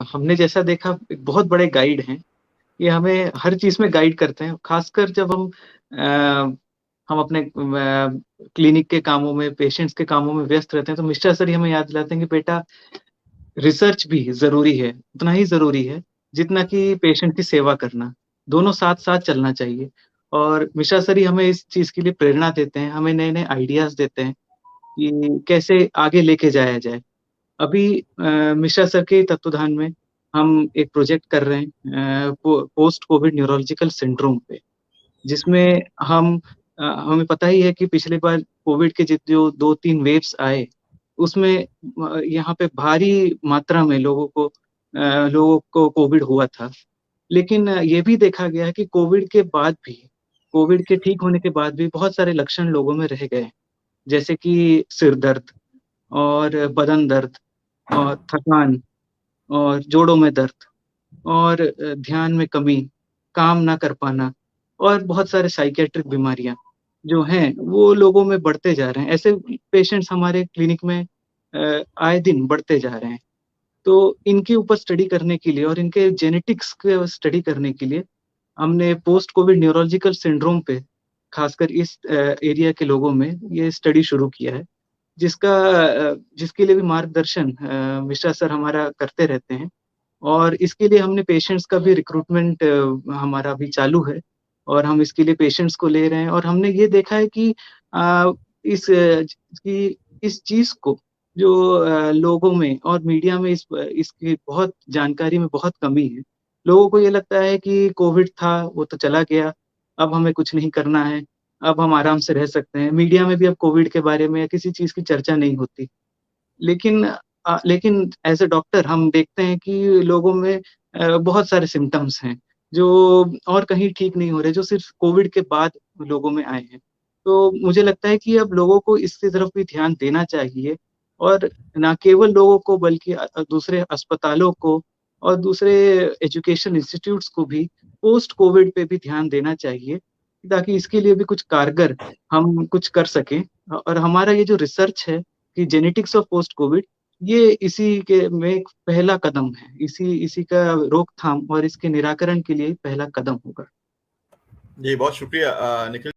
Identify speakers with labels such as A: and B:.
A: हमने जैसा देखा एक बहुत बड़े गाइड हैं। ये हमें हर चीज़ में गाइड करते हैं, ख़ासकर जब हम अपने क्लिनिक के कामों में, पेशेंट्स के कामों में व्यस्त रहते हैं, तो मिस्टर सर ही हमें याद दिलाते हैं कि बेटा रिसर्च भी ज़रूरी है, उतना ही ज़रूरी है, जितना कि पेशेंट की सेवा करना। दोनों साथ-साथ चलना चाहिए और मिश्रा सर ही हमें इस चीज़ के लिए प्रेरणा देते हैं, हमें नए-नए आइडियाज़ देते हैं कि कैसे आगे लेके जाया जाए। अभी मिश्रा सर के तत्वाधान में हम एक प्रोजेक्ट कर रहे हैं पोस्ट कोविड न्यूरोलॉजिकल सिंड्रोम पे, जिसमें हमें पता ही है कि पिछली बार कोविड के जो 2-3 वेव्स आए, उसमें यहाँ पे भारी मात्रा में लोगों को कोविड हुआ था। लेकिन ये भी देखा गया है कि कोविड के ठीक होने के बाद भी बहुत सारे लक्षण लोगों में रह गए हैं, जैसे कि सिर दर्द और बदन दर्द और थकान और जोड़ों में दर्द और ध्यान में कमी, काम ना कर पाना और बहुत सारे साइकियाट्रिक बीमारियाँ जो हैं, वो लोगों में बढ़ते जा रहे हैं। ऐसे पेशेंट्स हमारे क्लिनिक में आए दिन बढ़ते जा रहे हैं। तो इनके ऊपर स्टडी करने के लिए और इनके जेनेटिक्स के स्टडी करने के लिए हमने पोस्ट कोविड न्यूरोलॉजिकल सिंड्रोम पे, खासकर इस एरिया के लोगों में ये स्टडी शुरू किया है। जिसके लिए भी मार्गदर्शन मिश्रा सर हमारा करते रहते हैं और इसके लिए हमने पेशेंट्स का भी रिक्रूटमेंट हमारा अभी चालू है और हम इसके लिए पेशेंट्स को ले रहे हैं और हमने ये देखा है कि अ, इस चीज़ को जो लोगों में और मीडिया में इसकी बहुत जानकारी में बहुत कमी है। लोगों को ये लगता है कि कोविड था, वो तो चला गया, अब हमें कुछ नहीं करना है, अब हम आराम से रह सकते हैं। मीडिया में भी अब कोविड के बारे में या किसी चीज़ की चर्चा नहीं होती। लेकिन लेकिन एज़ अ डॉक्टर हम देखते हैं कि लोगों में बहुत सारे सिम्पटम्स हैं, जो और कहीं ठीक नहीं हो रहे, जो सिर्फ़ कोविड के बाद लोगों में आए हैं। तो मुझे लगता है कि अब लोगों को इसकी तरफ भी ध्यान देना चाहिए और ना केवल लोगों को बल्कि दूसरे अस्पतालों को और दूसरे एजुकेशन इंस्टीट्यूट्स को भी पोस्ट कोविड पे भी ध्यान देना चाहिए, ताकि इसके लिए भी कुछ कारगर हम कुछ कर सकें। और हमारा ये जो रिसर्च है कि जेनेटिक्स ऑफ पोस्ट कोविड, ये इसी के में एक पहला कदम है। इसी इसी का रोकथाम और इसके निराकरण के लिए पहला कदम होगा।
B: जी, बहुत शुक्रिया निखिल।